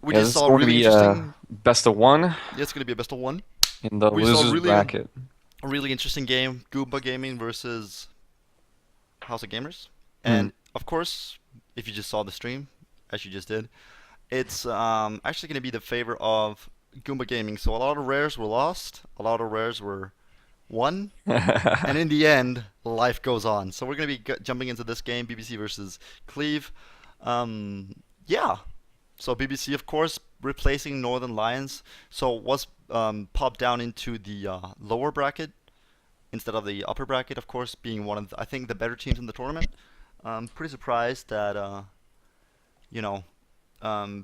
We Yeah, just this is saw a going to really be interesting. best of one Yeah, it's gonna be a best of one. in the We saw losers bracket. a really interesting game. Goomba Gaming versus House of Gamers. Hmm. And of course, if you just saw the stream, as you just did, it's actually going to be the favor of Goomba Gaming. So a lot of rares were lost, a lot of rares were won, and in the end, life goes on. So we're going to be jumping into this game, BBC versus Cleave. Yeah. So BBC, of course, replacing Northern Lions. So was popped down into the lower bracket instead of the upper bracket, of course, being one of I think the better teams in the tournament. I'm pretty surprised that you know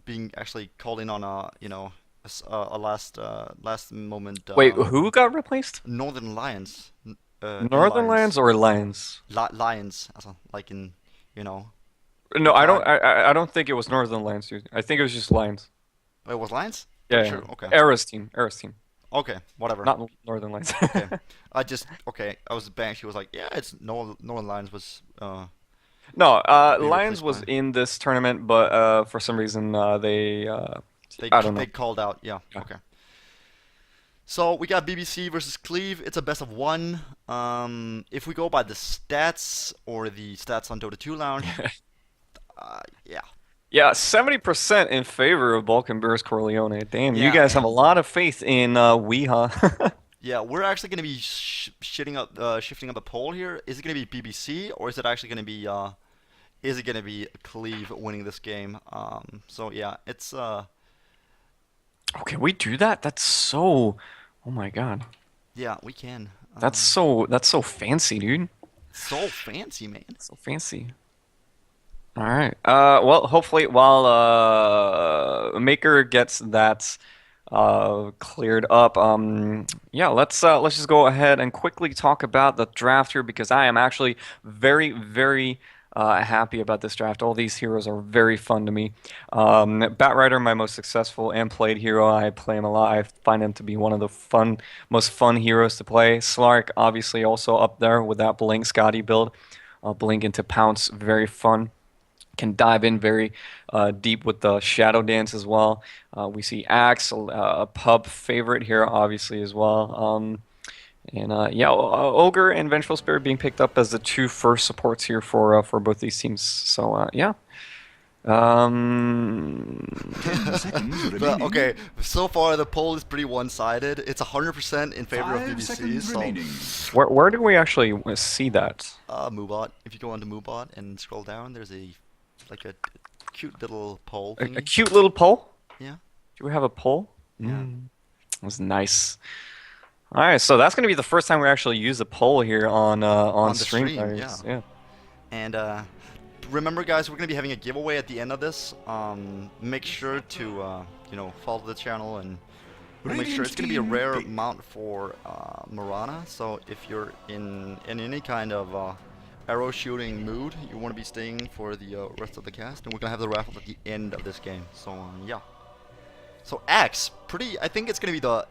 being actually called in on a last moment Wait, who got replaced? Northern Lions, in Northern Lions, Lions or Lions? Lions, also, like in you know No, I don't. Tag. I don't think it was Northern Lions, dude. I think it was just Lions. Oh, it was Lions. Yeah, Pretty yeah. sure. Okay. Era's team. Era's team. Okay. Whatever. Not Northern Lions. Okay. Okay. I was banned. She was like, yeah, it's Northern Lions was No, being Lions replaced was by. in this tournament, but for some reason I don't They know. called out. Yeah. Yeah. Okay. So we got BBC versus Cleave. It's a best of one. If we go by the stats or the stats on Dota 2 Lounge, yeah, Yeah, 70% in favor of Balkan Bears Corleone. Damn, you yeah, guys have a and lot of faith in Weeha. yeah, we're actually gonna be shifting up the poll here. Is it gonna be BBC or is it actually gonna be Cleave winning this game? So yeah, it's Oh, can we do that? That's so. Oh my God. yeah, we can. That's so fancy, dude. So fancy, man. So fancy. All right. Well, hopefully while Maker gets that cleared up, yeah, let's just go ahead and quickly talk about the draft here because I am actually very, very happy about this draft. All these heroes are very fun to me. Batrider, my most successful and played hero. I play him a lot. I find him to be one of the most fun heroes to play. Slark, obviously, also up there with that Blink Scotty build. Blink into Pounce, very fun. Can dive in very deep with the Shadow Dance as well. We see Axe, a pub favorite here, obviously, as well. And yeah, Ogre and Vengeful Spirit being picked up as the two first supports here for both these teams. So yeah. 10 seconds But remaining. okay, so far the poll is pretty one-sided. It's 100% in favor of 5 BBC. seconds So remaining. Where do we actually see that? Moobot. If you go onto Moobot and scroll down, there's a cute little poll A thingy. cute little poll? Yeah. Do we have a poll? Yeah. That's nice. All right, so that's gonna be the first time we actually use a poll here on On the stream. stream, Guys. Yeah. And remember, guys, we're gonna be having a giveaway at the end of this. Make sure to follow the channel and we'll make sure it's gonna be a rare mount for Marana. So if you're in any kind of arrow shooting mood, you want to be staying for the rest of the cast, and we're gonna have the raffle at the end of this game. So yeah. So Axe, I think it's gonna be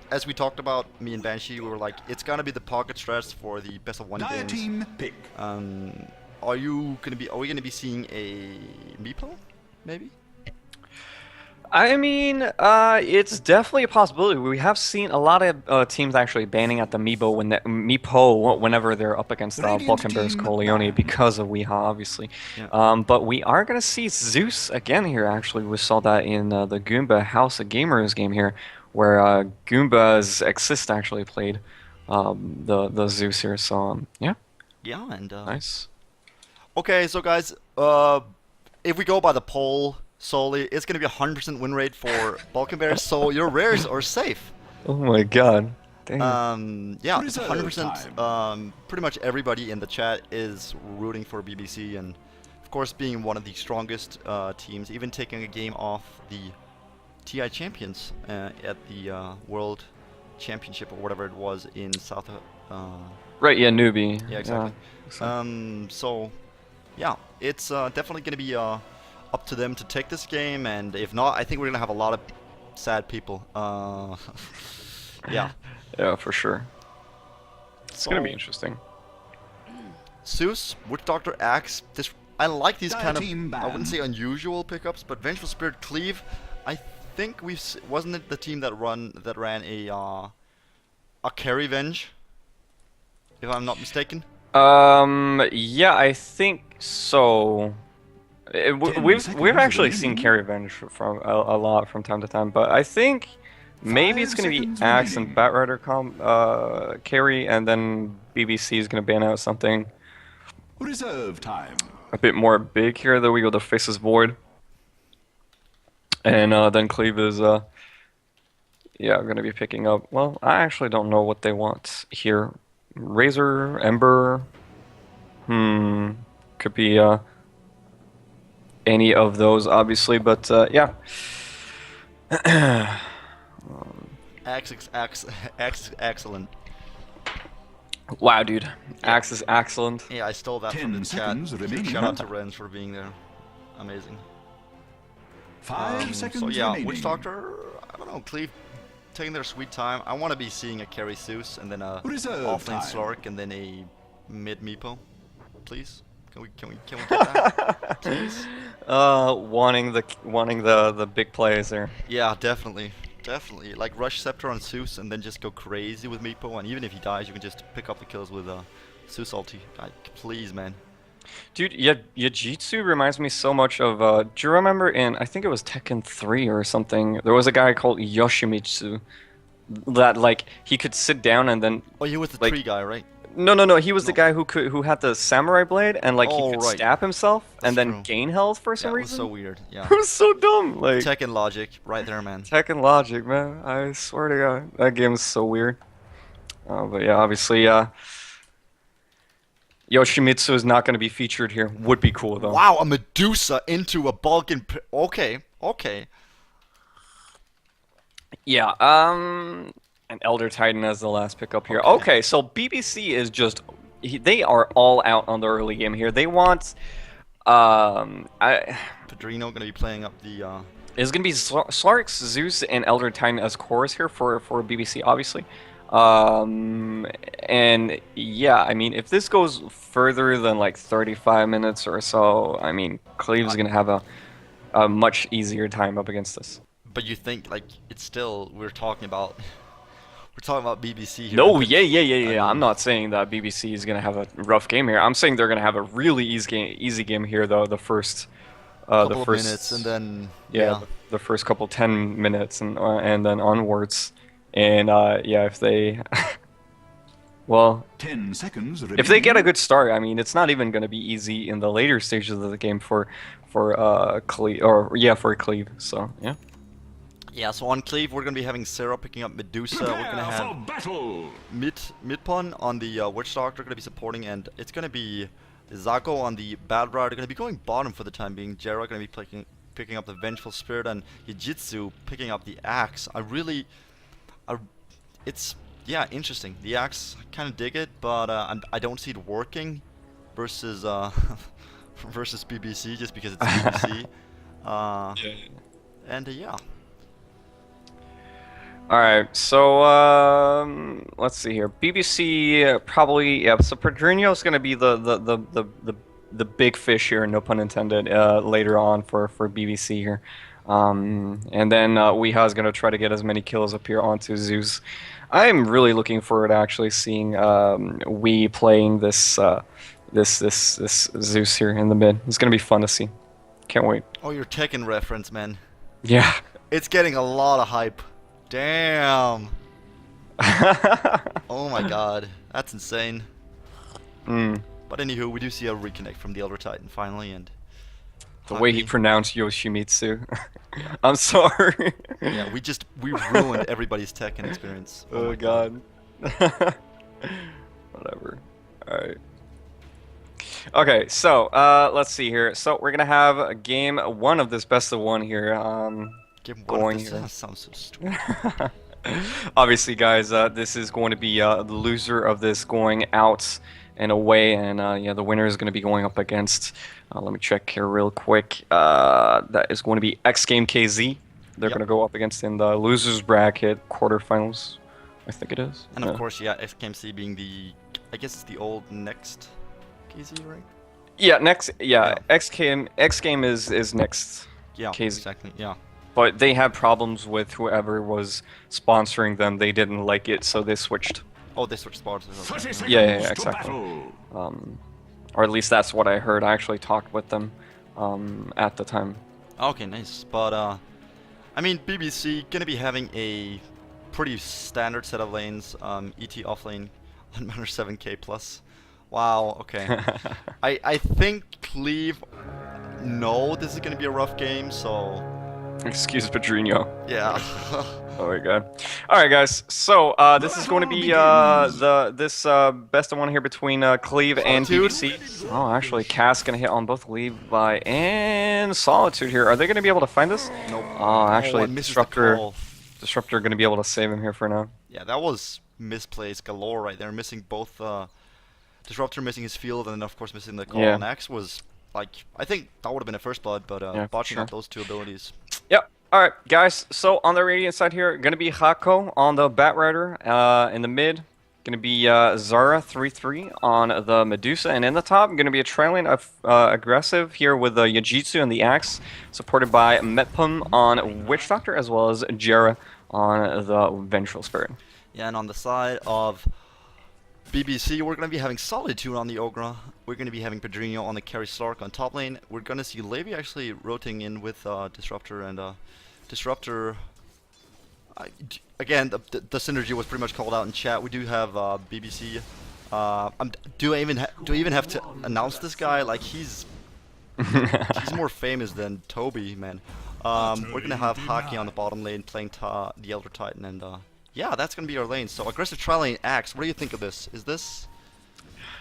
as we talked about, me and Banshee, we were like, it's gonna be the pocket stress for the best of one Dire games. team pick. Are we gonna be seeing a Meepo, maybe? I mean, it's definitely a possibility. We have seen a lot of teams actually banning at the Meepo whenever they're up against Radiant Balkan Bears team Corleone banned. because of Weeha, obviously. Yeah. But we are going to see Zeus again here, actually. We saw that in the Goomba House of Gamers game here, where Goomba's Exist actually played the Zeus here. So, yeah, Yeah, and nice. okay, so guys, if we go by the poll solely, it's gonna be 100% win rate for Balkan Bears, so your rares are safe. Oh my god. Damn. Yeah, it's Reserve 100%. Pretty much everybody in the chat is rooting for BBC, and of course, being one of the strongest teams, even taking a game off the TI champions at the World Championship or whatever it was in South. Right, yeah, newbie. Yeah, exactly. Yeah. So, yeah, it's definitely going to be up to them to take this game, and if not, I think we're going to have a lot of sad people. Yeah. Yeah, for sure. It's So, gonna be interesting. Zeus, Witch Doctor, Axe. I like these Dire kind of, team I wouldn't banned. say unusual pickups, but Vengeful Spirit, Cleave. I think wasn't it the team that ran a carry venge, if I'm not mistaken. Yeah, I think so. We've actually seen carry revenge from a lot from time to time, but I think maybe it's gonna be 5 seconds Axe and remaining. Batrider carry, and then BBC is gonna ban out something Reserve time. a bit more big here. Though we go the Faces Void, and then Cleave is yeah, gonna be picking up. Well, I actually don't know what they want here. Razor, Ember, could be any of those, obviously, but yeah. Excellent. Wow, dude. Axe is excellent. Yeah, I stole that 10 from the chat. seconds remaining. Shout out to Renz for being there. Amazing. 5 seconds So yeah, remaining. Witch Doctor, I don't know, Cleave taking their sweet time. I want to be seeing a carry Zeus and then a Reserve offlane time. Slark and then a mid Meepo. Please, can we get that? Please. Wanting the big plays there. Yeah, definitely. Like rush Scepter on Zeus and then just go crazy with Meepo, and even if he dies, you can just pick up the kills with Zeus ulti. Please, man. Dude, Yajitsu reminds me so much of, do you remember in, I think it was Tekken 3 or something, there was a guy called Yoshimitsu that, like, he could sit down and then, Oh, you was the like, tree guy, right? no, he was the No. guy who had the samurai blade and, like, he Oh, could right. stab himself That's and then true. gain health for Yeah, some it was reason. so weird. Yeah. It was so dumb, like, Tekken logic, right there, man. Tekken logic, man. I swear to God, that game is so weird. But yeah, obviously, Yoshimitsu is not going to be featured here. Would be cool though. Wow, a Medusa into a Balkan. Okay. Yeah. An Elder Titan as the last pickup here. Okay. Okay, so BBC is just they are all out on the early game here. They want Pedrino gonna be playing up the. it's gonna be Slarx, Zeus, and Elder Titan as cores here for BBC, obviously. And yeah, I mean, if this goes further than like 35 minutes or so, I mean, Cleave's gonna have a much easier time up against this. But you think like it's still we're talking about BBC here. No, but- yeah. I'm mean- not saying that BBC is gonna have a rough game here. I'm saying they're gonna have a really easy game here, though. The first, couple of minutes and then yeah, the first couple 10 minutes and then onwards. And yeah, if they, well, 10 seconds remaining. if they get a good start, I mean, it's not even gonna be easy in the later stages of the game for Cleave for Cleave. So yeah. Yeah, so on Cleave we're gonna be having Sarah picking up Medusa. We're gonna Prepare for have battle. Midpon on the Witch Doctor gonna be supporting, and it's gonna be Zako on the Bad Rider gonna be going bottom for the time being. Jera gonna be picking up the Vengeful Spirit, and Yujitsu picking up the Axe. It's yeah, interesting. The Axe, I kind of dig it, but I don't see it working versus versus BBC just because it's BBC. And yeah. All right, so let's see here. BBC probably So Pedrinho's gonna be the big fish here, no pun intended, later on for BBC here, and then Weeha's gonna try to get as many kills up here onto Zeus. I'm really looking forward to actually seeing Wee playing this Zeus here in the mid. It's gonna be fun to see. Can't wait. Oh, your Tekken reference, man. Yeah. It's getting a lot of hype. Damn. Oh my god. That's insane. But anywho, we do see a reconnect from the Elder Titan finally, and The way he Hockey. pronounced Yoshimitsu. I'm sorry. Yeah, we ruined everybody's Tekken experience. Oh my god. Whatever. Alright. Okay, so let's see here. So we're gonna have game 1 of this best of 1 here. Game one Going of this here. sounds so stupid. Obviously, guys, this is going to be the loser of this going out and away, and yeah, the winner is going to be going up against. Let me check here real quick. That is going to be X Game KZ. They're Yep. going to go up against in the losers bracket quarterfinals. I think it is. And Yeah. of course, yeah, XKMC being the, I guess it's the old next KZ, right? Yeah, next. Yeah, Yeah. X Game is next. Yeah, KZ. exactly. Yeah. but they had problems with whoever was sponsoring them. They didn't like it, so they switched. Oh, they switched sponsors. 30 Okay. seconds Yeah, to exactly. battle. Or at least that's what I heard. I actually talked with them at the time. Okay, nice. But I mean, BBC gonna be having a pretty standard set of lanes. ET off lane on Manor 7k plus. Wow. Okay. I think Cleave. No, this is gonna be a rough game. So Excuse Pedrinho. yeah. Oh my god. Alright guys, so this is going to be this best of one here between Cleave and Solitude. BBC. Oh, actually Cass gonna hit on both Levi and Solitude here. Are they gonna be able to find this? Nope. Oh, actually and misses the call. Disruptor gonna be able to save him here for now. Yeah, that was misplays galore right there. Missing both Disruptor missing his field and then of course missing the call Yeah. on X was like I think that would have been a first blood, but Yeah, for botching sure. up those two abilities. Yep. Alright, guys, so on the Radiant side here, gonna be Hako on the Batrider. In the mid, gonna be Zara 3-3 on the Medusa, and in the top, gonna be a trailing of aggressive here with the Yajitsu and the Axe, supported by Metpum on Witch Doctor, as well as Jera on the Vengeful Spirit. Yeah, and on the side of BBC, we're going to be having Solitude on the Ogre. We're going to be having Pedrinho on the carry Slark on top lane. We're going to see Levi actually rotating in with Disruptor, and Disruptor. Again, the synergy was pretty much called out in chat. We do have BBC. Do I even have to announce this guy? Like he's more famous than Toby, man. We're gonna have Haki on the bottom lane playing the Elder Titan, and yeah, that's gonna be our lane. So aggressive tri-lane Axe. What do you think of this? Is this?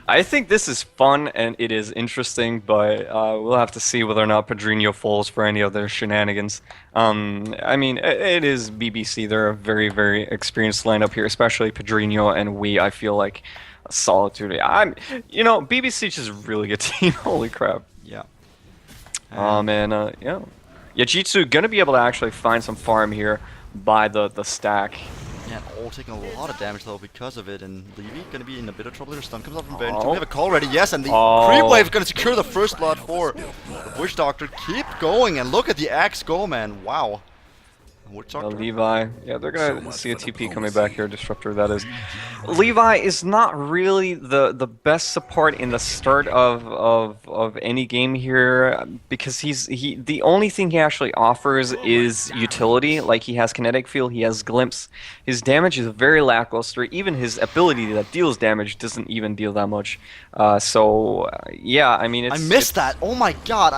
I think this is fun and it is interesting, but we'll have to see whether or not Pedrinho falls for any of their shenanigans. I mean, it is BBC. They're a very, very experienced lineup here, especially Pedrinho and we. I feel like Solitude. BBC is just a really good team. Holy crap. Yeah. And yeah. Yajitsu gonna be able to actually find some farm here by the stack. Yeah, all taking a lot of damage though because of it, and Levy gonna be in a bit of trouble here. Stun comes up from bench. Oh. We have a call ready, yes, and the Oh. creep wave is gonna secure the first blood for the Witch Doctor. Keep going, and look at the Axe go, man. Wow. Witch Doctor. Levi, yeah, they're gonna see a TP coming back here, Disruptor, that is. Levi is not really the best support in the start of any game here, because the only thing he actually offers is utility. Like, he has kinetic field, he has glimpse. His damage is very lackluster. Even his ability that deals damage doesn't even deal that much. Yeah, I mean, I missed that. Oh my god,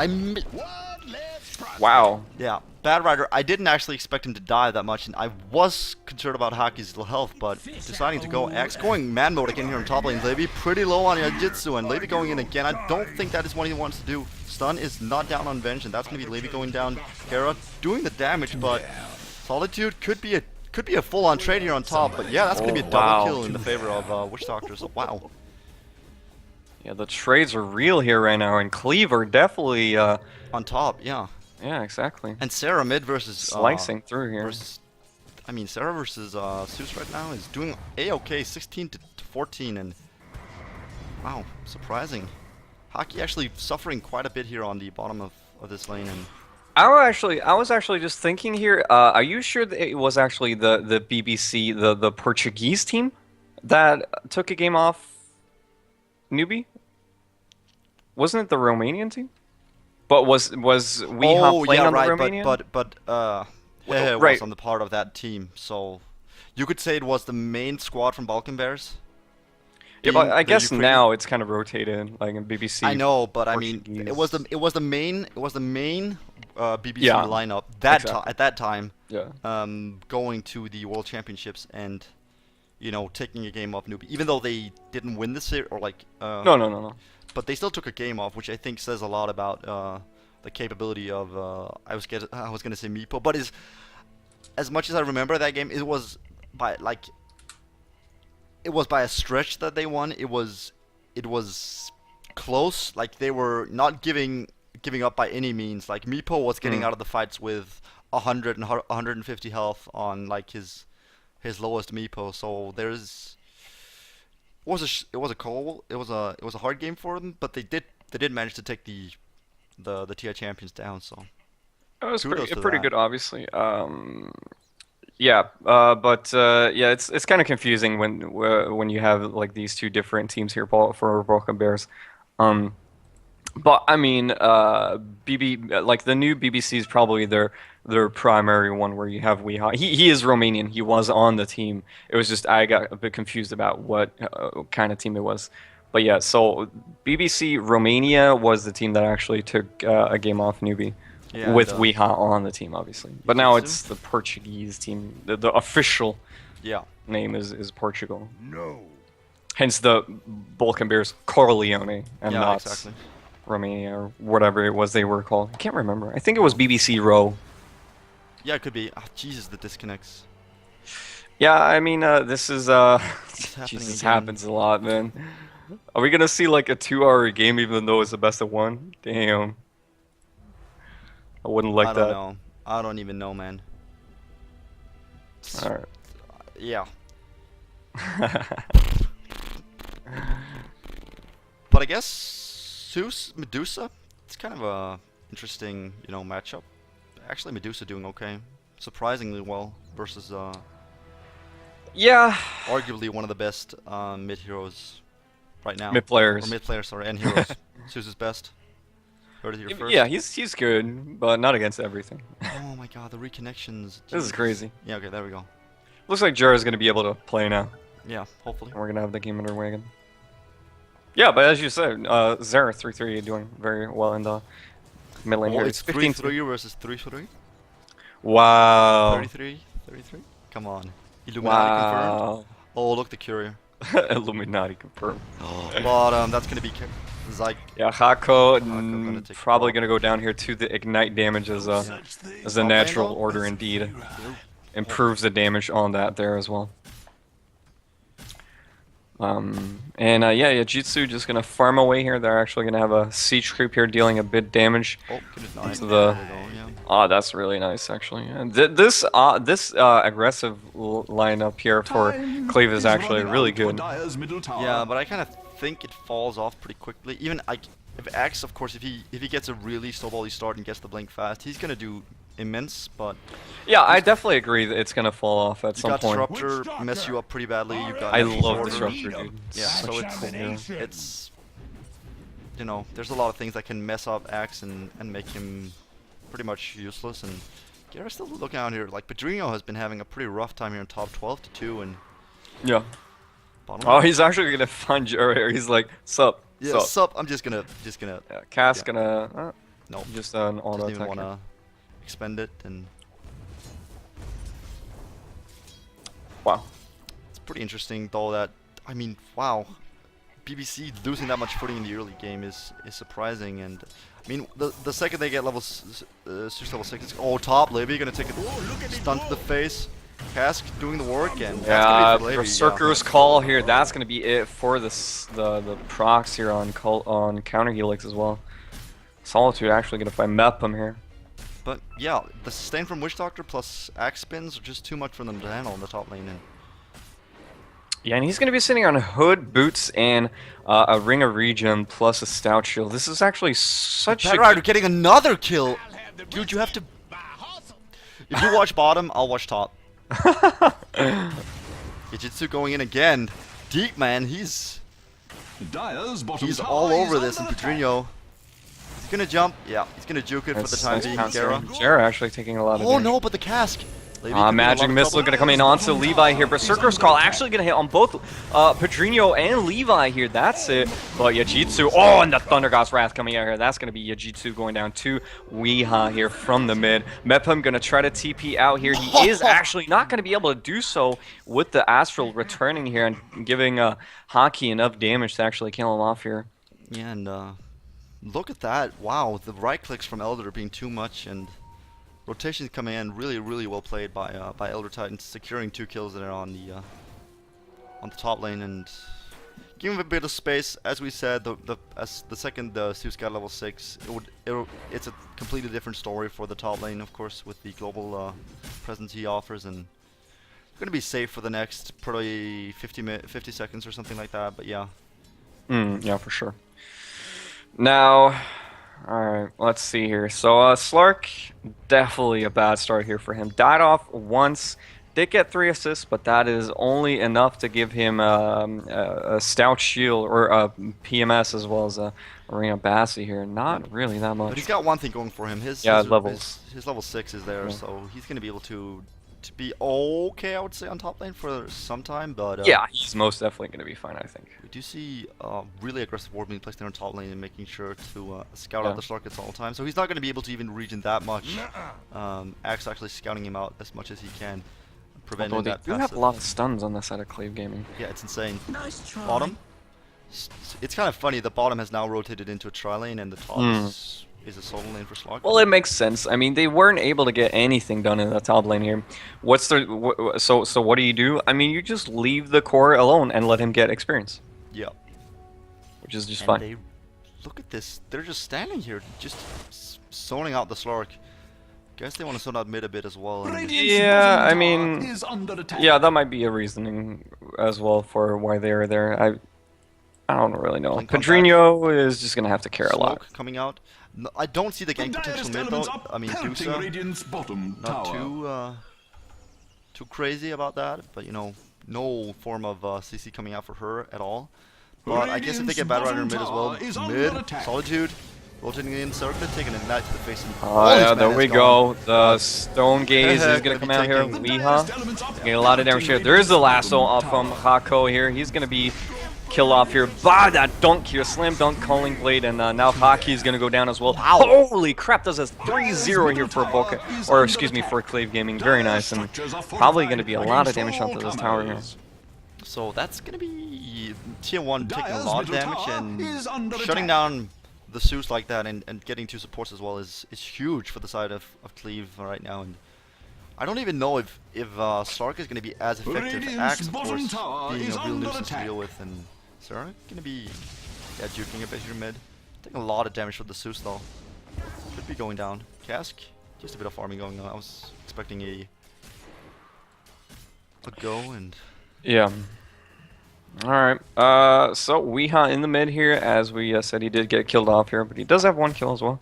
Wow. Yeah, Bad Rider, I didn't actually expect him to die that much, and I was concerned about Haki's health, but deciding to go X, going man mode again here on top lane. Levy pretty low on Yajitsu, and Levy going in again. I don't think that is what he wants to do. Stun is not down on Venge, and that's going to be Levy going down. Hera doing the damage, but Solitude could be a full-on trade here on top, but yeah, that's going to be a double kill in the favor of Witch Doctor, so wow. Yeah, the trades are real here right now, and Cleave are definitely on top, yeah. Yeah, exactly. And Sarah mid versus slicing through here. I mean, Sarah versus Zeus right now is doing a-okay, 16 to 14, and wow, surprising. Haki actually suffering quite a bit here on the bottom of this lane, and I was actually just thinking here. Are you sure that it was actually the BBC, the Portuguese team that took a game off Newbie? Wasn't it the Romanian team? But was Weha playing on the Romanian? but Hehe was on the part of that team, so you could say it was the main squad from Balkan Bears. Yeah, but I guess now it's kind of rotated, like in BBC. I know, but Portuguese. I mean, it was the main BBC lineup at that time. Yeah. Going to the World Championships and taking a game off Newbie, even though they didn't win the series or like. No. But they still took a game off, which I think says a lot about the capability of I was gonna say Meepo, but as much as I remember that game, it was by a stretch that they won. It was close. Like, they were not giving up by any means. Like, Meepo was getting out of the fights with 100 and 150 health on like his lowest Meepo. So it was a hard game for them, but they did manage to take the TI champions down. So It was Kudos to pretty that. good, obviously. Yeah, yeah, it's kind of confusing when you have like these two different teams here for Broken Bears. Um, but I mean, BB like the new BBC is probably their primary one where you have Weha. He is Romanian. He was on the team. It was just I got a bit confused about what kind of team it was. But yeah, so BBC Romania was the team that actually took a game off newbie Yeah, and with Weha on the team, obviously. But now Jiu-Jitsu? it's the Portuguese team. The official Yeah. name is Portugal. No. Hence the Balkan Bears Corleone and Yeah, not exactly. Romania or whatever it was they were called. I can't remember. I think it was BBC Row. Yeah, it could be. Oh, Jesus, the disconnects. Yeah, I mean, this is It's happening Jesus again. happens a lot, man. Are we gonna see like a 2-hour game even though it's the best of one? Damn. I wouldn't like I don't that. know. I don't even know, man. All Yeah. right. But I guess Zeus, Medusa, it's kind of a interesting, matchup. Actually, Medusa doing okay, surprisingly well versus Yeah, arguably one of the best mid heroes right now. mid players. Or mid players, sorry, and heroes. Zeus is best. Heard it here first. Yeah, he's good, but not against everything. Oh my God, the reconnections. This is Jesus. crazy. Yeah. Okay, there we go. Looks like Jera's gonna be able to play now. Yeah, hopefully. We're gonna have the game underway again. Yeah, but as you said, Zera 3-3 doing very well in the mid lane Oh, here. it's 3-3 versus 3-3. Wow. 33, 33. Come on. Illuminati confirmed. Wow. Oh, look the courier. Illuminati confirmed. But that's gonna be Zyke. Yeah, Hako gonna take probably the gonna go down here to the ignite damage as a Top natural lane, though? order indeed. Improves the damage on that there as well. Yeah, Jitsu just gonna farm away here. They're actually gonna have a siege creep here dealing a bit damage. Oh, good night. To the- There we go, yeah. Ah, that's really nice actually. And this aggressive lineup here for Time Cleave is actually running really out for good. Dire's middle tower. Yeah, but I kind of think it falls off pretty quickly. Even if Axe, of course, if he gets a really snowbally start and gets the blink fast, he's gonna do immense. But Yeah, I definitely agree that it's gonna fall off at you some got point. Disruptor mess you up pretty badly. You got I Natural love Order. Disruptor, dude. Yeah, so it's there's a lot of things that can mess up Axe and make him pretty much useless. And Gara's still looking out here. Like Pedrinho has been having a pretty rough time here in top 12 to 2 and Yeah. bottom. Oh, he's actually gonna find Jera here. He's like, sup, yeah, sup. sup. I'm just gonna Yeah, Cass yeah. gonna no, just an auto doesn't even attack. wanna expend it, and Wow. it's pretty interesting though that I mean, wow, BBC losing that much footing in the early game is surprising. And I mean, the second they get level 6, level 6, it's, oh, top Levy gonna take a stun to the face. Cask doing the work, and Yeah, that's gonna be for Levy, Berserker's Call here. That's gonna be it for the procs here on counter helix as well. Solitude actually gonna find Mepham here. But yeah, the sustain from Witch Doctor plus axe spins are just too much for them to handle in the top lane. And Yeah, and he's gonna be sitting on hood, boots, and a ring of regen plus a stout shield. This is actually such Pat a Ryder getting another kill. Dude, you have to. If you watch bottom, I'll watch top. Ijitsu going in again. Deep, man. He's Dire's bottom tower all over is this, and under Pedrinho. He's gonna jump. Yeah, he's gonna juke it for the time being. Gera. Jera actually taking a lot of Oh damage. no, but the cask. Levy could be in a lot Magic of Missile trouble. gonna come in onto Levi here. Berserker's Call actually gonna hit on both Pedrinho and Levi here. That's it. But Yajitsu, oh, and the Thunder God's Wrath coming out here. That's gonna be Yajitsu going down to Weeha here from the mid. Mepham gonna try to TP out here. He is actually not gonna be able to do so with the Astral returning here and giving Haki enough damage to actually kill him off here. Yeah, and look at that. Wow, the right clicks from Elder being too much, and rotations coming in really, really well played by Elder Titan, securing 2 kills there on the top lane and giving him a bit of space. As we said, as the second Zeus got level 6, it's a completely different story for the top lane, of course, with the global presence he offers, and gonna be safe for the next probably 50 seconds or something like that. But yeah. Yeah, for sure. Now, Alright, let's see here. So, Slark, definitely a bad start here for him. Died off once, did get 3 assists, but that is only enough to give him a stout shield, or a PMS, as well as a Arena Bassi here. Not really that But he's much. got one thing going for him. His Yeah, his, levels. his level 6 is there, Yeah. so he's gonna be able to be okay, I would say, on top lane for some time. But Yeah, he's most definitely going to be fine, I think. we do see really aggressive ward being placed there on top lane and making sure to scout Yeah. out the Slark at all times. So he's not going to be able to even regen that much. Axe actually scouting him out as much as he can, preventing Although they that do have passive. a lot of stuns on the side of Cleave Gaming. Yeah, it's insane. Nice try. Bottom. It's kind of funny. The bottom has now rotated into a tri lane, and the top is a solo lane for Slark. Well, it makes sense. I mean, they weren't able to get anything done in the top lane here. What's the so what do? I mean, you just leave the core alone and let him get experience, Yeah. which is just And fine. they look at this. They're just standing here, just zoning out the Slark. Guess they want to zone out mid a bit as well. And Radiant's Yeah, bottom I tower mean, is under attack. Yeah, that might be a reasoning as well for why they're there. I don't really know. Blink on Pedrinho is just gonna have to care a lot. Smoke coming out. No, I don't see the The gank potential direst mid elements though. up, I mean, pelting Dusa, Radiant's bottom not tower. too crazy about that, but you know, no form of CC coming out for her at all. But I guess if they get Battle Rider in mid as well, Radiant's bottom tower is mid, under attack. Solitude, rotating in circuit, taking a knight to the face. And Oh all his yeah, mana there is we gone. go. The Stone Gaze is gonna Gonna come be out here. taking- The Weeha. direst elements up, Getting a lot of damage here. There is a lasso off from Hako here. He's gonna be kill off here by that dunk here. Slam dunk calling blade, and now Haki is gonna go down as well. Holy crap, does a 3-0 here for Boca, or excuse me, for Cleave Gaming. Very nice, and probably gonna be a lot of damage onto this tower here. So that's gonna be tier 1 taking a Dire's lot of middle damage, tower and is under shutting attack. down the Zeus like that and getting 2 supports as well is huge for the side of Cleave right now. And I don't even know if Slark is gonna be as effective. Radiant's Axe, of bottom course, tower being is a real under nuisance to attack. deal with, and Sarah gonna be juking a bit here mid. Taking a lot of damage with the Zeus though. Could be going down. Cask, just a bit of farming going on. I was expecting a go and. Yeah. Alright, so Weeha in the mid here, as we said, he did get killed off here, but he does have 1 kill as well.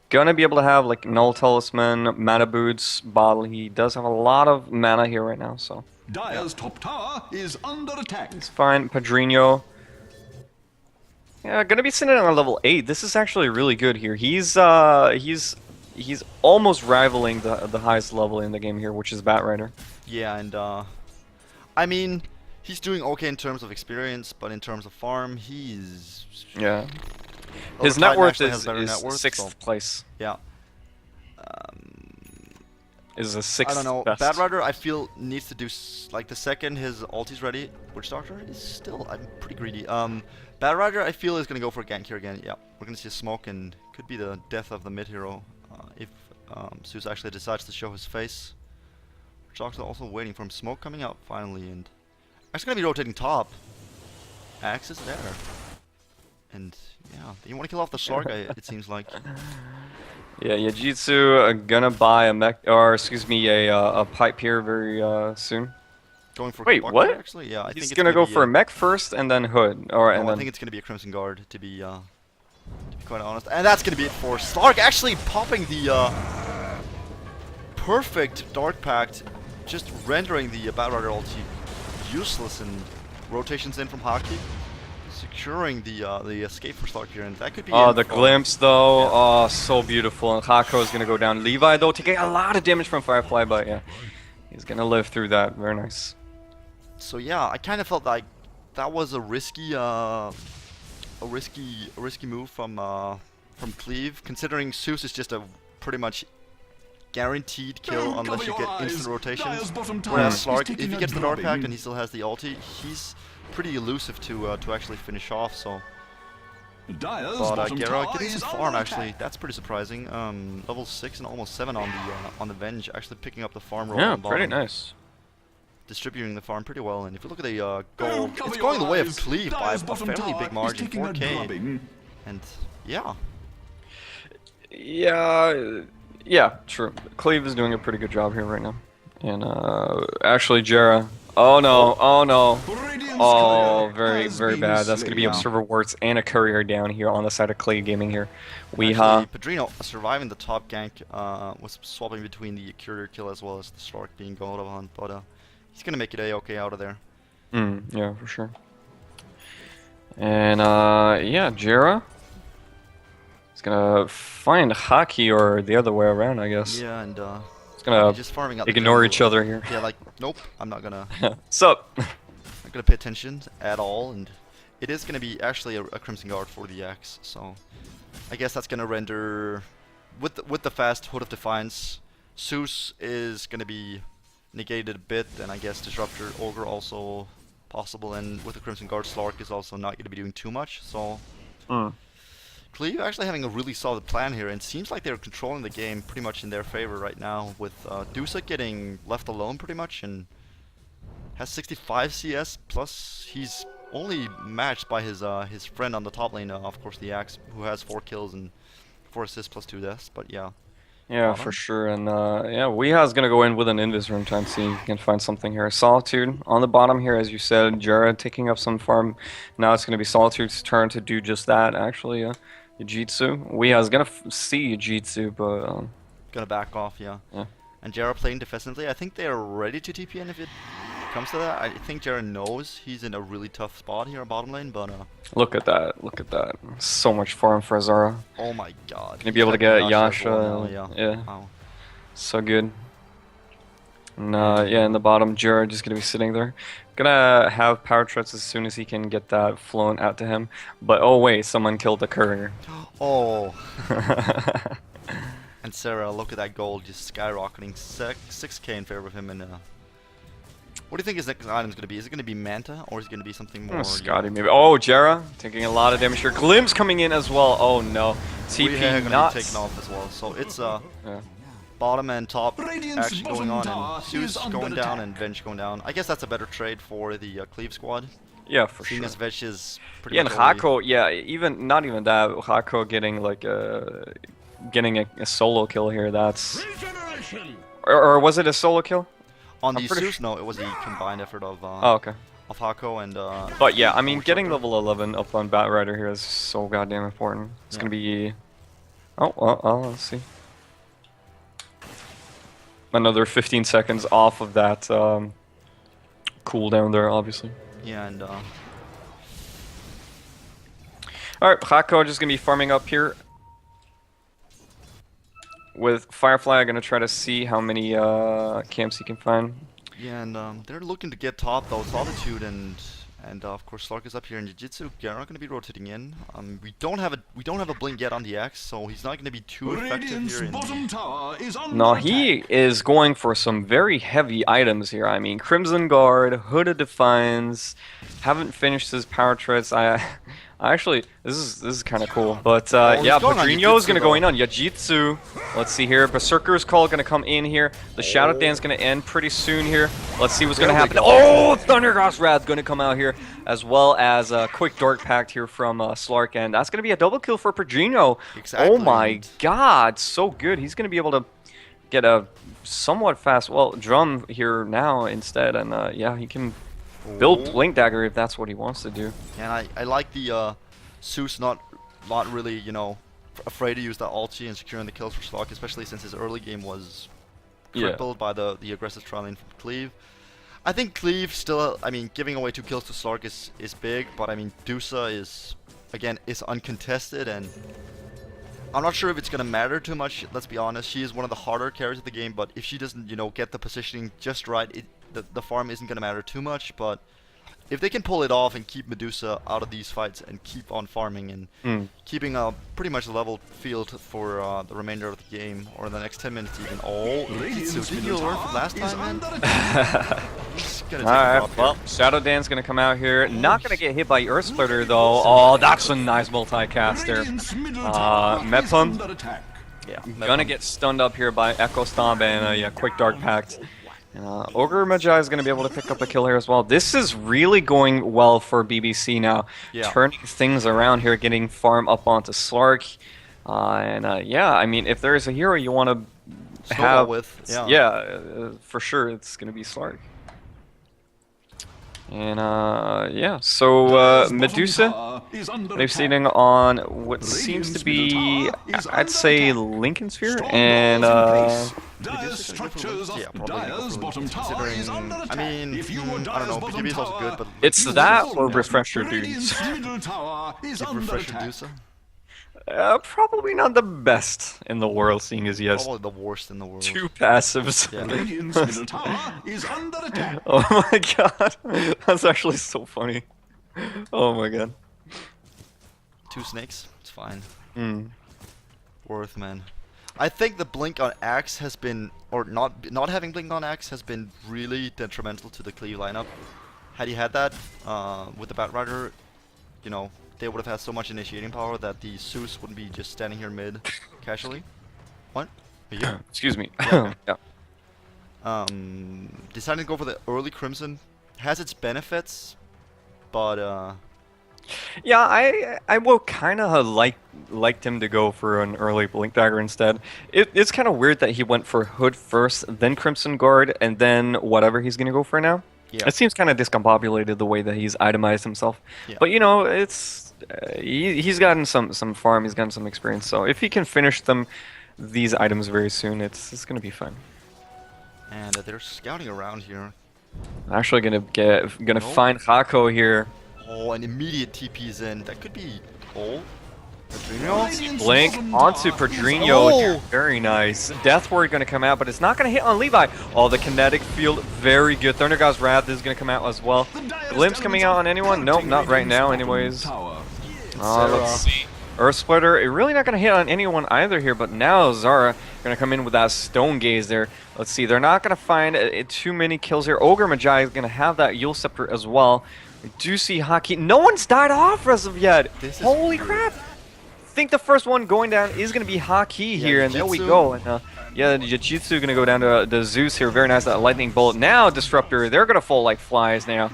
Gonna be able to have like Null Talisman, Mana Boots, Bottle. He does have a lot of mana here right now, so Dire's top tower is under attack. it's fine. Padrino. Yeah, gonna be sitting on level 8. This is actually really good here. He's almost rivaling the highest level in the game here, which is Bat Rider. Yeah, and I mean, he's doing okay in terms of experience, but in terms of farm, he's Yeah. His Overtime net worth actually has is, better net worth, 6th so, place. yeah. Is a 6th I don't know. best. Bad Rider, I feel, needs to do like the second his ulti's ready. Witch Doctor is still, I'm pretty greedy. Bad Rider, I feel, is gonna go for a gank here again. Yeah, we're gonna see a smoke, and could be the death of the mid hero if Zeus actually decides to show his face. Witch Doctor also waiting for him. Smoke coming out finally, and actually gonna be rotating top. Axe is there, and yeah, you want to kill off the Slark, it seems like. Yeah, Yajitsu gonna buy a mech, or excuse me, a pipe here very soon. Going for Wait, Buckler, what? Actually, yeah, I think He's it's gonna go be for a mech first and then hood, or No, and I then think it's gonna be a Crimson Guard to be quite honest, and that's gonna be it for Slark. Actually, popping the perfect Dark Pact, just rendering the Battle Rider ulti useless, and rotations in from Haki, securing the escape for Slark here, and that could be. oh, it the for- glimpse though, Yeah. oh, so beautiful. And Hako is gonna go down. Levi though taking a lot of damage from Firefly, but yeah, he's gonna live through that. Very nice. So yeah, I kind of felt like that was a risky move from Cleave, considering Zeus is just a pretty much guaranteed kill Don't unless cover you your get instant eyes. rotations. Dire's bottom tower Whereas is Slark, if taking he a gets the Dark drubbing. Pact and he still has the ulti, he's pretty elusive to actually finish off. So, Dire's but bottom Gera tower getting is some farm under actually, attack. that's pretty surprising. Level 6 and almost 7 on the Venge, actually picking up the farm roll. Yeah, on pretty bottom, nice. distributing the farm pretty well. And if you look at the gold, Don't cover it's your going the way of eyes. Cleave by Dire's a bottom fairly tower big is margin, taking a 4K. drubbing. And yeah, Yeah, true. Cleave is doing a pretty good job here right now. And actually, Jera, Oh no, oh no. Radiant's Oh, courier very, has very been bad. That's going to be slain. Observer Warts and a Courier down here on the side of Cleave Gaming here. Actually, Weeha. Pedrino surviving the top gank was swapping between the courier kill as well as the Slark being go out of hunt, but he's gonna make it a-okay out of there. Yeah, for sure. And yeah, Jera. He's gonna find Haki or the other way around, I guess. Yeah, and He's gonna just farming out the ignore jungle. each other here. Yeah, like nope, I'm not gonna Sup? not gonna pay attention at all, and it is gonna be actually a Crimson Guard for the Axe, so I guess that's gonna render with the fast Hood of Defiance. Zeus is gonna be negated a bit, and I guess Disruptor Ogre also possible, and with the Crimson Guard, Slark is also not gonna be doing too much. So Cleave actually having a really solid plan here, and seems like they're controlling the game pretty much in their favor right now, with Dusa getting left alone pretty much, and has 65 CS, plus he's only matched by his friend on the top lane, of course the Axe, who has 4 kills and 4 assists plus 2 deaths, but yeah. Yeah, for sure. And yeah, Weeha's gonna go in with an Invis room, trying to see if he can find something here. Solitude on the bottom here, as you said. Jera taking up some farm. Now it's gonna be Solitude's turn to do just that. Actually, Yujitsu. Weeha's gonna see Yujitsu, but Gonna back off, yeah. yeah. And Jera playing defensively. I think they're ready to TP in if it comes to that. I think Jera knows he's in a really tough spot here on bottom lane, but Look at that! Look at that! So much farm for Azara. oh my god. Gonna be able to get as Yasha. well now, yeah. Yeah. Wow. So good. And yeah, in the bottom, Jera just gonna be sitting there. Gonna have power trips as soon as he can get that flown out to him. But oh wait, someone killed the courier. Oh. And Sarah, look at that gold just skyrocketing, 6k in favor of him. And what do you think his next item is going to be? Is it going to be Manta, or is it going to be something more? Scotty maybe. Oh, Jera taking a lot of damage here. Glimpse coming in as well. Oh no, TP going to not be taken off as well. So it's Yeah. bottom and top Radiant's action bottom going on, tower and Zeus is under going down attack. and Venge going down. I guess that's a better trade for the Cleave squad. Yeah, for Seeing sure. as Venge is pretty Yeah, and much already- Hako, yeah, even not even that, Hako getting like getting a solo kill here. That's or was it a solo kill? on I'm the pretty Zeus. No, it was the combined effort of Oh, okay. Hako and. But yeah, I mean, getting level 11 up on Bat Rider here is so goddamn important. It's Yeah. gonna be. Oh, let's see. Another 15 seconds off of that cooldown there, obviously. Yeah, and Alright, Hako just gonna be farming up here. With Firefly, I'm gonna try to see how many camps he can find. yeah, and they're looking to get top though. Solitude and of course Slark is up here, and Jiu-Jitsu Garen are going to be rotating in. We don't have a blink yet on the X, so he's not going to be too effective Radiant's here. bottom tower is under No, attack. he is going for some very heavy items here. I mean, Crimson Guard, Hood of Defiance, haven't finished his power treads. I actually, this is kind of cool. But he's yeah, going on Padrino is Yujitsu, gonna go though. in on Yujitsu. Let's see here. Berserker's Call gonna come in here. The Shadow Dance gonna end pretty soon here. Let's see what's gonna There we happen. go. Oh, Thunderghost Wrath gonna come out here, as well as a quick Dark Pact here from Slark, and that's gonna be a double kill for Padrino. Exactly, Oh my and- God, so good. He's gonna be able to get a somewhat fast, well, drum here now instead, and yeah, he can build Blink Dagger if that's what he wants to do. And I like the Zeus not really, you know, afraid to use that ulti and securing the kills for Slark, especially since his early game was Yeah. crippled by the aggressive trialing from Cleave. I think Cleave still, I mean, giving away 2 kills to Slark is big, but I mean, Dusa is, again, is uncontested, and I'm not sure if it's going to matter too much, let's be honest. She is one of the harder carries of the game, but if she doesn't, you know, get the positioning just right, the farm isn't going to matter too much, but if they can pull it off and keep Medusa out of these fights and keep on farming and keeping a pretty much level field for the remainder of the game, or the next 10 minutes even. Oh, Radiant's did you middle learn from tower last is time, man? under attack. He's gonna take a drop Alright, here. well, Shadow Dance gonna come out here. Not gonna get hit by Earth Splitter though. Oh, that's a nice multicast there. Radiant's middle tower is Mepun under attack. Yeah, Gonna get stunned up here by Echo Stomp and yeah, quick Dark Pact. Ogre Magi is gonna be able to pick up a kill here as well. This is really going well for BBC now. Yeah. Turning things around here, getting farm up onto Slark. And yeah, I mean, if there is a hero you want to Snowball have with, yeah. yeah, for sure it's gonna be Slark. And yeah, so Dire's bottom Medusa, tower is under they're attack. sitting on what seems to Radiant's middle be, tower is I'd under say, attack. Lincoln Sphere, Strong and walls in place. Medusa Dire's gonna go for structures Lincoln? Yeah, of probably gonna go Dire's for bottom Lincoln, tower is considering, under I attack. mean, If you were I don't Dire's know, bottom BKB is also tower, good, but it's you that would or own them. Refresher dudes. Radiant's middle tower is give under Refresher attack. Medusa. Probably not the best in the world, seeing as he has Probably the worst in the world. 2 passives. Yeah. Radiant's middle tower is under attack. Oh my god, that's actually so funny. Oh my god. 2 snakes, it's fine. Hmm. Worth, man. I think the blink on Axe has been, or not having blink on Axe has been really detrimental to the Cleave lineup. Had he had that with the Batrider, you know, they would have had so much initiating power that the Zeus wouldn't be just standing here mid casually. What? Are you? Excuse me. Yeah. Yeah. Deciding to go for the early Crimson has its benefits, but Yeah, I will kind of liked him to go for an early Blink Dagger instead. It's kind of weird that he went for Hood first, then Crimson Guard, and then whatever he's gonna go for now. yeah. It seems kind of discombobulated the way that he's itemized himself. Yeah. But you know, it's he's gotten some farm, he's gotten some experience. So if he can finish these items very soon, it's gonna be fun. And they're scouting around here. Actually gonna Nope. find Hako here. Oh, an immediate TP's in. That could be all. Radiant's Blink bottom onto tower is Pedrinho. Oh! Very nice. Death Ward going to come out, but it's not going to hit on Levi. Oh, the kinetic field, very good. Thunder God's Wrath is going to come out as well. The Dire's Glimpse coming out on anyone? Nope, not right now anyways. Tower. Let's see. Earth Splitter, really not going to hit on anyone either here, but now Zara going to come in with that Stone Gaze there. Let's see, they're not going to find too many kills here. Ogre Magi is going to have that Yule Scepter as well. We do see Haki. No one's died off as of yet. This is Holy weird. crap. I think the first one going down is going to be Haki here, and there we Jujitsu. go. And yeah, the Jujitsu going to go down to the Zeus here. Very nice, that Lightning Bolt. Now Disruptor, they're going to fall like flies now.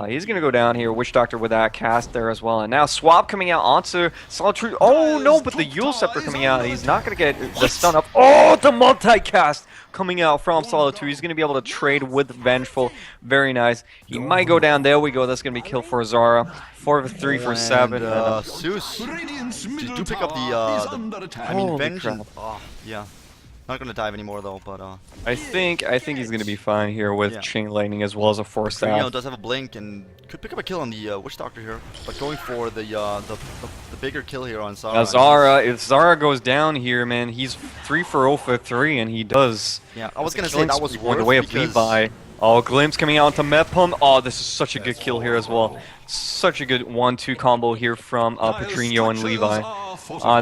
He's going to go down here. Witch Doctor with that cast there as well. And now Swap coming out onto Solitude. Oh no, but the Yule Scepter coming out. He's not going to get the stun up. Oh, the multi-cast coming out from Solitude. He's going to be able to trade with Vengeful. Very nice. He might go down. There we go. That's going to be kill for Zara. 4 for 3 for 7. And, Zeus. Radiant's middle Do pick up tower is the under attack. I mean, Holy Vengeance. crap. Oh, yeah. Not gonna dive anymore though, but I think he's going to be fine here with Yeah. Chain Lightning as well as a Force Reno Staff. does have a blink and could pick up a kill on the Witch Doctor here, but going for the bigger kill here on Zara. Zara, if Zara goes down here, man, he's 3 for 0 for 3, and he does. Yeah, I was gonna say Killing that was spree going the worth way of because Levi. Oh, Glimpse coming out to Mepum. Oh, this is such a good kill here as well. Such a good 1-2 combo here from Pedrinho and Levi.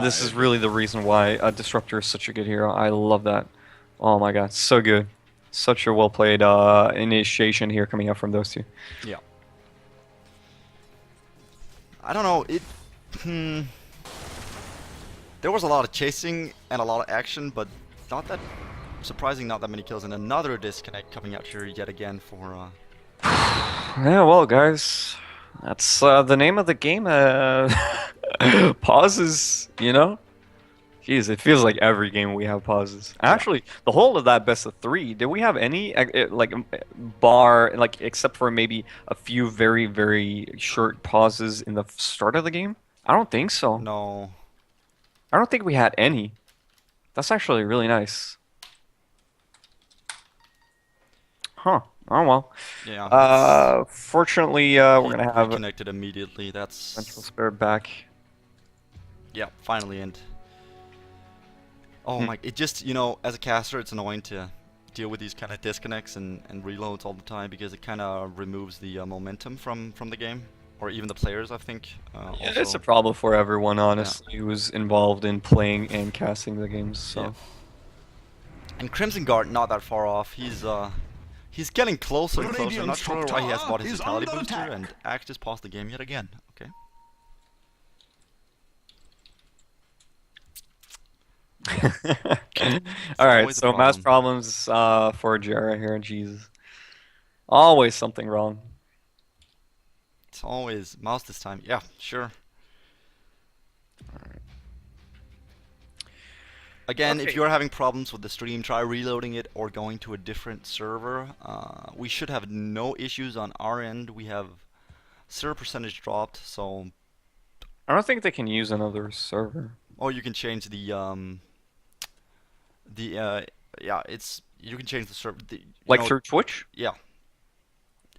This is really the reason why Disruptor is such a good hero. I love that. Oh my god, so good. Such a well played initiation here coming out from those two. Yeah. I don't know. There was a lot of chasing and a lot of action, but not that surprising. Not that many kills, and another disconnect coming out here yet again for. Yeah, well, guys, that's the name of the game. Pauses, you know? Jeez, it feels like every game we have pauses. Actually, the whole of that best of 3, did we have any, except for maybe a few very, very short pauses in the start of the game? I don't think so. No. I don't think we had any. That's actually really nice. Huh. Oh well. Yeah. Fortunately, we're gonna have connected immediately. That's Central Spare back. yeah. Finally, and oh Hmm. my! It just as a caster, it's annoying to deal with these kind of disconnects and reloads all the time because it kind of removes the momentum from the game or even the players. I think. Yeah, Also. it's a problem for everyone, honestly, who's involved in playing and casting the games. So. Yeah. And Crimson Guard not that far off. He's getting closer and closer. I'm not sure why he has bought his Is vitality under booster, attack. and Axe just paused the game yet again. Okay. All right, always a so mass problem. problems for Jara here. Jesus, always something wrong. It's always mouse this time. Yeah, sure. Again, if Okay. you're having problems with the stream, try reloading it or going to a different server. We should have no issues on our end. We have 0% dropped, so I don't think they can use another server. or you can change the yeah, it's you can change the server. Like through Twitch? Yeah,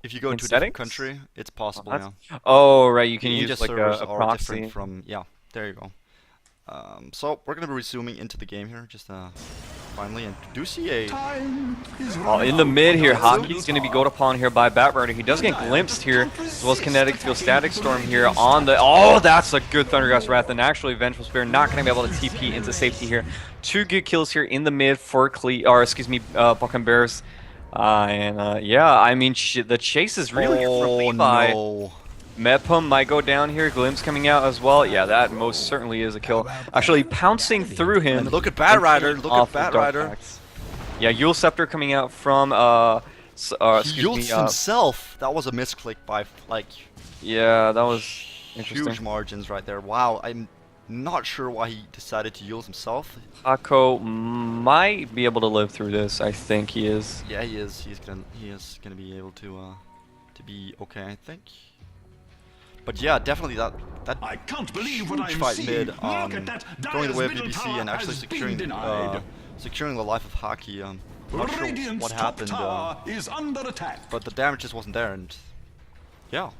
if you go In to a different settings? country, it's possible. That's- Yeah, Oh, right, you can the use India like servers a are proxy. different from yeah. There you go. So we're gonna be resuming into the game here, just finally, and do see a Time is Oh, running in the out mid for here, the Hockey's going to be Middle goat upon here by Batrider. He does get glimpsed here, as well as Kinetic Field Static Storm here on the... Oh, that's a good Thundergust Wrath, and actually Vengeful Spear not going to be able to TP into safety here. 2 good kills here in the mid for Cleave, or excuse me, Buck and Bears. Yeah, I mean, the chase is really good for oh Levi. no. Mepum might go down here, Glimpse coming out as well. Yeah, that most certainly is a kill. Actually pouncing through him. And look at Batrider, look off at of Dark Batrider. Axe. Yeah, Yule Scepter coming out from He excuse me, ults himself. That was a misclick by like yeah, that was interesting. huge margins right there. Wow, I'm not sure why he decided to use himself. Hako might be able to live through this. I think he is. Yeah, he is. He is gonna be able to be okay, I think. But yeah, definitely that I can't believe what huge I'm fight seeing. mid, Look at that. going the way of Dire's middle BBC tower and actually has been securing denied. securing the life of Haki. Not sure Radiant's what top happened, tower is under attack. but the damage just wasn't there, and yeah,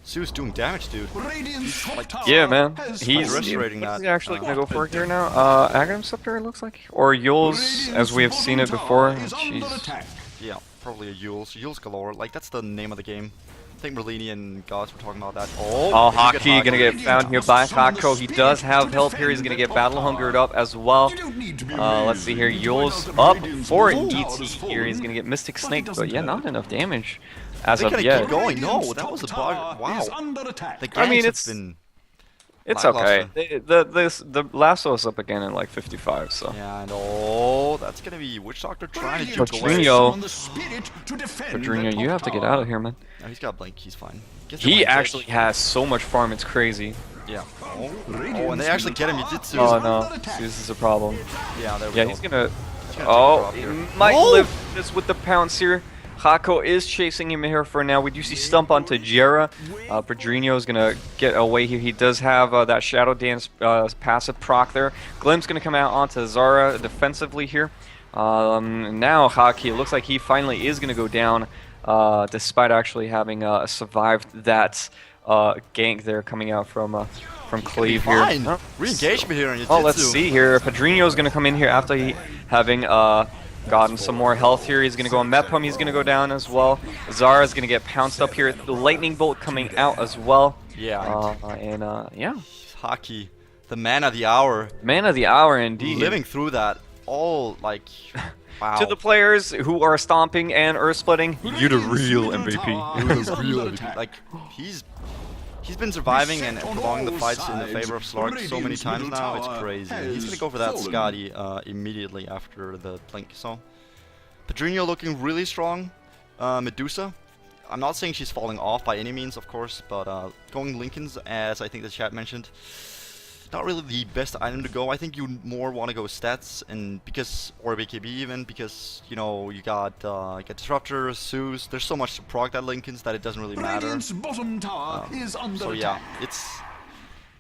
Sue's doing damage, dude. Radiant's top tower Yeah, man. has He's fallen. restorating what is that, he actually gonna go what for a here now? Aghanim Scepter, it looks like, or Yule's, as we have seen it before. Is under Jeez. attack. Yeah, probably a Yule's galore. Like that's the name of the game. I think Merlini and Gods were talking about that. Oh, Oh, Haki gonna get found here by Hako. He does have help here. He's gonna get Battle Hungered up as well. You don't need to be Let's see here. amazed. Yule's You find out up that Radiant's for middle DT tower has here. He's fallen, gonna get Mystic but it Snake, but doesn't yeah, not matter. enough damage as They of gotta yet. keep going. No, Radiant's that was a top bug. tower Wow. is under attack. The I mean, ganks have it's- been It's okay. lackluster. The lasso is up again in like 55, so. Yeah, and oh, that's gonna be Witch Doctor trying to Radiant's juke away. Pedrinho. on the spirit to defend Pedrinho, the you top have to get tower. out of here, man. No, he's got Blink. He's fine. Gets the He blink actually kick. has so much farm, it's crazy. Yeah. Oh, Radiant's and they actually get him. middle He did tower Sue's. Oh no, under attack. this is a problem. Yeah, there we Yeah, go. he's gonna. gonna Oh, take a drop he here. might Oh! live this with the pounce here. Hako is chasing him here for now. We do see Stump onto Jera. Pedrinho is gonna get away here. He does have that Shadow Dance passive proc there. Glimp's gonna come out onto Zara defensively here. Now Haki, it looks like he finally is gonna go down, despite actually having survived that gank there coming out from Cleave here. Fine. Oh, Re-engagement here on your Oh, let's see here. Pedrinho's gonna come in here after he having gotten some more health here. He's gonna go on Mepum. He's gonna go down as well. Zara's gonna get pounced up here. The lightning bolt coming out as well. Yeah. Yeah, Haki, the man of the hour, man of the hour indeed. living through that all like wow. To the players who are stomping and earth splitting, you're the real Radiant's MVP. middle tower He was is a under real attack. like he's been surviving and Beset on prolonging the all fights in the sides, favor of Slark so many Radiant's times middle now. It's tower crazy. He's gonna has go for that fallen. Scotty immediately after the blink. So Pedrinho looking really strong. Medusa, I'm not saying she's falling off by any means, of course, but going Lincolns, as I think the chat mentioned, not really the best item to go. I think you more want to go stats, and because or BKB even because you know you got Disruptor, Zeus. There's so much to proc that Lincolns that it doesn't really matter. Radiant's bottom tower is under So yeah, attack.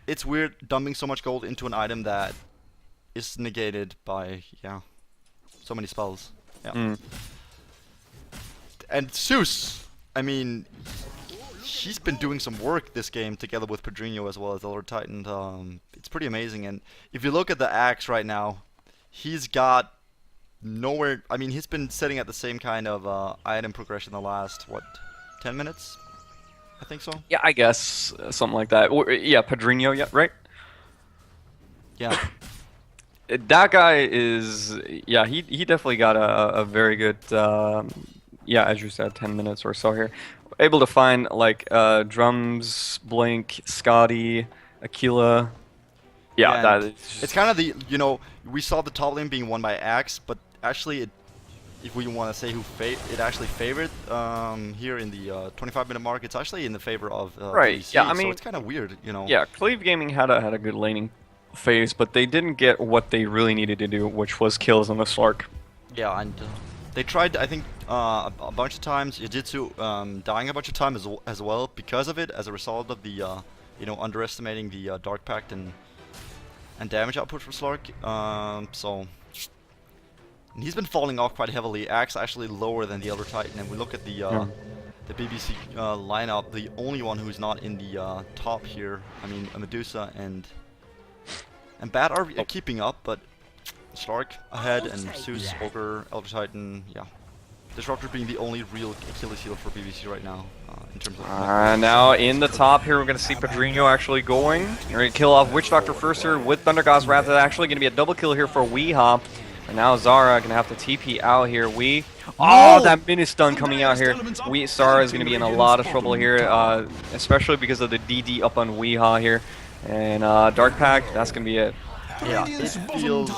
it's weird dumping so much gold into an item that is negated by so many spells. Yeah. Mm. And Zeus, I mean, she's been doing some work this game together with Pedrinho as well as the Lord Titan. It's pretty amazing. And if you look at the axe right now, he's got nowhere. I mean, he's been sitting at the same kind of item progression the last 10 minutes. I think so. Yeah, I guess something like that. Or, yeah, Pedrinho. Yeah, right. Yeah. That guy is, yeah, he definitely got a very good, yeah, as you said, 10 minutes or so here. Able to find, like, Drums, Blink, Scotty, Aquila. Yeah, And that is it's kind of the, we saw the top lane being won by Axe, but actually, if we want to say it actually favored here in the 25-minute mark, it's actually in the favor of Right, DDC, yeah, I so mean, it's kind of weird, yeah, Cleave Gaming had a good laning phase, but they didn't get what they really needed to do, which was kills on the Slark. Yeah, and they tried, I think, a bunch of times. Yujitsu dying a bunch of times as well because of it, as a result of the, you know, underestimating the Dark Pact and damage output from Slark. So and he's been falling off quite heavily. Axe actually lower than the Elder Titan, and we look at the BBC lineup. The only one who's not in the top here, I mean, Medusa and Bat are keeping up, but Slark ahead, and Zeus, Ogre, Elder Titan, yeah. Disruptor being the only real Achilles heel for BBC right now, in terms of... Now in the top here, we're going to see Pedrinho actually going. We're going to kill off Witch Doctor first here with Thunder God's Wrath. That's actually going to be a double kill here for Weehaw. And now Zara going to have to TP out here. Oh, that mini stun coming out here. Zara is going to be in a lot of trouble here, especially because of the DD up on Weehaw here. And Dark Pact, that's going to be it. Yeah, it feels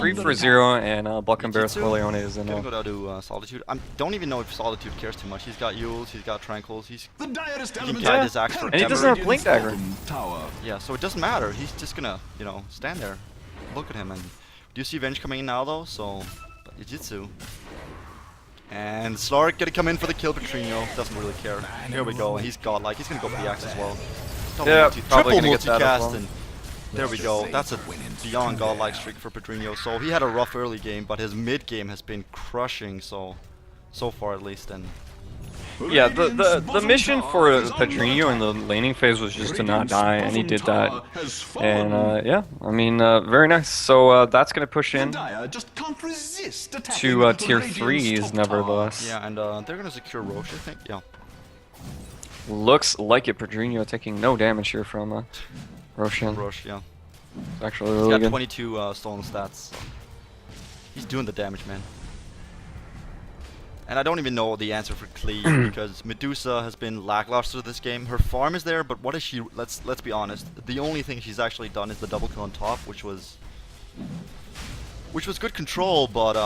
3 for 0, and Buck and Barris Corleone is in gonna go down to Solitude. I don't even know if Solitude cares too much. He's got Yules, he's got Tranquils, he can guide his axe forever. And he doesn't have Blink Dagger. Yeah, so it doesn't matter. He's just gonna, you know, stand there, look at him, and do you see Venge coming in now though? So, but Yujitsu. And Slark gonna come in for the kill. Petrino doesn't really care. Here we go, and he's godlike. He's gonna go for the axe as well. Triple multicast, and there we go. That's a beyond godlike streak for Pedrinho. So he had a rough early game, but his mid game has been crushing. So far at least. And yeah, the mission for Pedrinho in the laning phase was just to not die, and he did that. And yeah, I mean, very nice. So that's gonna push in to tier 3s, nevertheless. yeah, and they're gonna secure Roche, I think. Yeah. Looks like it. Pedrinho taking no damage here from Roshan. Roche, yeah. It's actually He's really got good. 22 stolen stats. So he's doing the damage, man. And I don't even know the answer for Cleave because Medusa has been lackluster this game. Her farm is there, but what is she? Let's be honest. The only thing she's actually done is the double kill on top, which was good control, but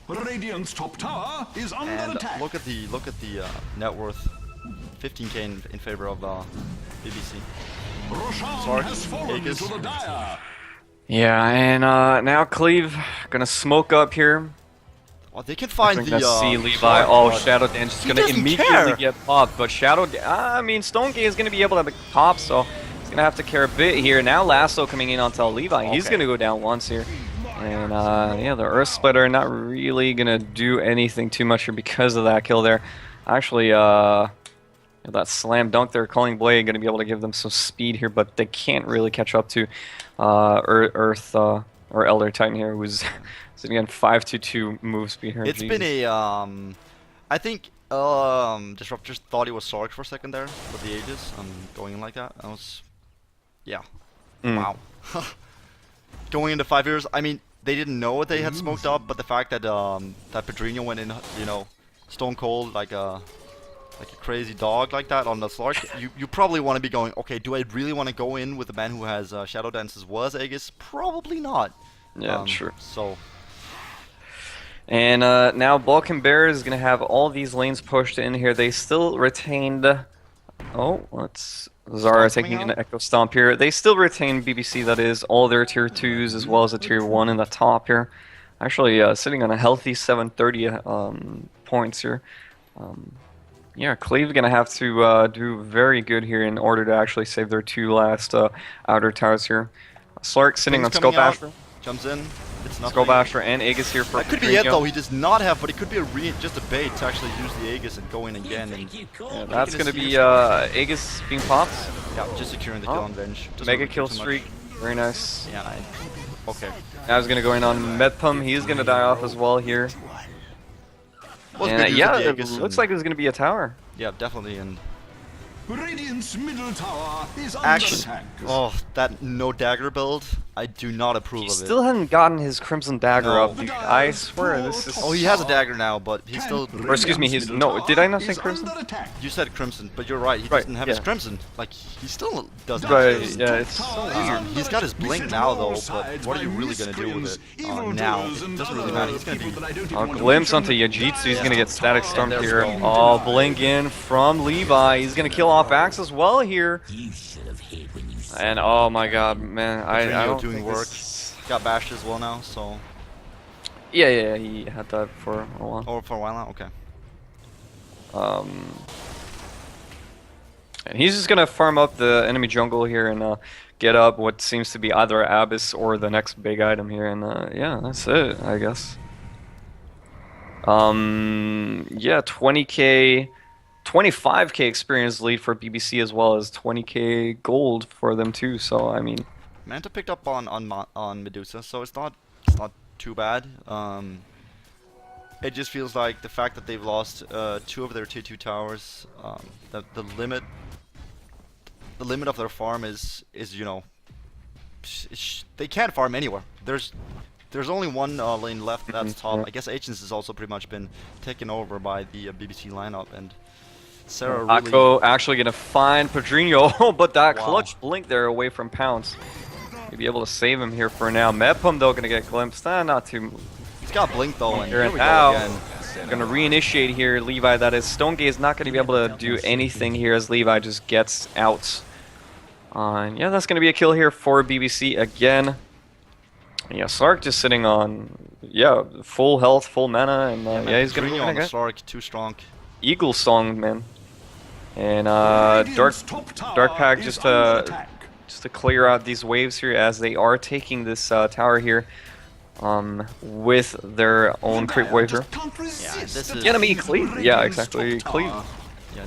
Radiant's top tower is under and attack. look at the net worth, 15k in favor of BBC. Roshan Sorry, has fallen Aegis. to the dire. Yeah, and now Cleave gonna smoke up here. Well, they can find the See Levi. Slark, Oh, but Shadow Dance is he gonna doesn't immediately care. get popped, but I mean, Stonegate is gonna be able to pop, so he's gonna have to care a bit here. Now Lasso coming in onto Levi. He's Okay. gonna go down once here. And yeah, the Earth Splitter not really gonna do anything too much here because of that kill there. Actually, that slam dunk there, Calling Blade, gonna be able to give them some speed here, but they can't really catch up to Earth or Elder Titan here, who's sitting on 5-2 move speed here. It's Jesus. been a I think Disruptors thought he was Sark for a second there with the Aegis. Going in like that. That was, yeah. Wow. Going into 5 years, I mean, they didn't know what they had smoked up, but the fact that that Pedrinho went in, you know, stone cold like a crazy dog like that on the Slark, you probably want to be going, okay, do I really want to go in with a man who has Shadow Dance as well as Aegis? Probably not. Yeah, sure. So. And now Bulk and Bear is going to have all these lanes pushed in here. They still retained... Oh, let's... Zara taking an Echo Stomp here. They still retain BBC, that is, all their tier 2s as well as a tier 1 in the top here. Actually, sitting on a healthy 730 points here. Yeah, Cleave going to have to do very good here in order to actually save their 2 last outer towers here. Slark sitting on Skull Basher. Jumps in. It's nothing. Skull Basher and Aegis here for That could be it though. He does not have, but it could be just a bait to actually use the Aegis and go in again. And yeah, that's going to be Aegis being popped. Yeah, just securing the kill on Venge. Mega kill streak. Very nice. Yeah, okay. Now he's going to go in on Medpum. He's going to die off as well here. And yeah, it looks like it's going to be a tower. Yeah, definitely. And Radiant's middle tower is under action. attack. Oh, that no dagger build. I do not approve He of it. still hasn't gotten his Crimson Dagger No. up. Dude. I swear this is... Oh, he has a dagger now, but he's still... Or excuse me, he's... No, did I not say Crimson? You said Crimson, but you're right. He doesn't have his Crimson. Like, he still doesn't. Right, yeah, it's so weird. He's got his blink now, though, but what are you really going to do with it now? It doesn't really matter. He's going to be... Oh, glimpse onto Yajitsu. He's going to get Static Storm here. Oh, blink in from Levi. He's going to kill off Axe as well here. And oh my god, man, I Pedrinho don't doing think work. this... Got bashed as well now, so Yeah, he had that for a while. or for a while now. Okay. And he's just gonna farm up the enemy jungle here and get up what seems to be either Abyss or the next big item here, and yeah, that's it, I guess. Yeah, 20k, 25k experience lead for BBC as well as 20k gold for them too. So I mean, Manta picked up on Medusa, so it's not too bad. It just feels like the fact that they've lost 2 of their tier 2 towers, the limit of their farm is you know, they can't farm anywhere. There's only one lane left that's top. yeah. I guess Agents has also pretty much been taken over by the BBC lineup, and Sarah really. Akko actually gonna find Pedrinho, but that Wow. clutch blink there away from Pounce. Maybe able to save him here for now. Mepum though gonna get glimpsed. Not too. He's got Blink though, and Here here and we go now. again. Gonna reinitiate here, Levi. That is, Stonegate is not gonna be able to do anything here as Levi just gets out. And yeah, that's gonna be a kill here for BBC again. Yeah, Sark just sitting on full health, full mana, and yeah, he's gonna Pedrinho on the get Stark, too strong. Eagle Song, man. And Dark Pack just to clear out these waves here as they are taking this tower here. With their own creep wave here. This is Enemy Cleave. Yeah, exactly. Cleave. Yeah.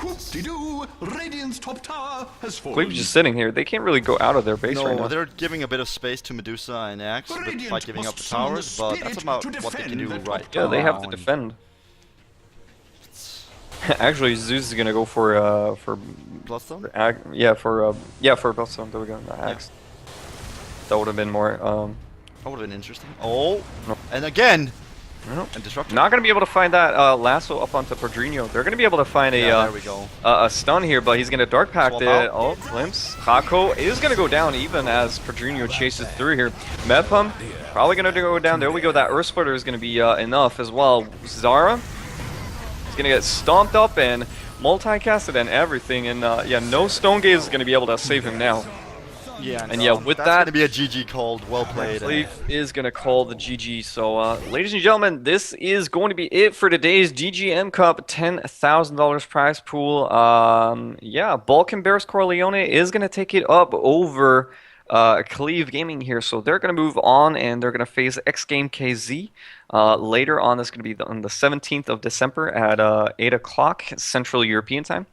Whoop-de-doo, Radiant's top tower has fallen. Cleave just sitting here. They can't really go out of their base right No, now. they're giving a bit of space to Medusa and Axe by giving up the towers, but that's about what they can do right Yeah, now. they have to defend. Actually, Zeus is gonna go for Bloodstone? for Bloodstone. There we go. Axe. That would have been more That would have been interesting. Oh, No. and again, no. and Disruptor. Not gonna be able to find that lasso up onto Pedrinho. They're gonna be able to find Yeah, there we go. a stun here, but he's gonna Dark Pack Swap it. out. Oh, glimpse. Hako is gonna go down even as Pedrinho chases through here. Medpum probably gonna go down. There we go. That Earth Splitter is gonna be enough as well. Zara is gonna get stomped up and multicasted and everything, and yeah, no Stone Gaze is gonna be able to save him now. Yeah, And yeah, with that's that- gonna be a GG called. Well played. Cleave is going to call the GG. So, ladies and gentlemen, this is going to be it for today's DGM Cup $10,000 prize pool. Yeah, Balkan Bears Corleone is going to take it up over Cleave Gaming here. So they're going to move on and they're going to face X Game KZ. Later on, that's going to be on the 17th of December at 8 o'clock Central European time.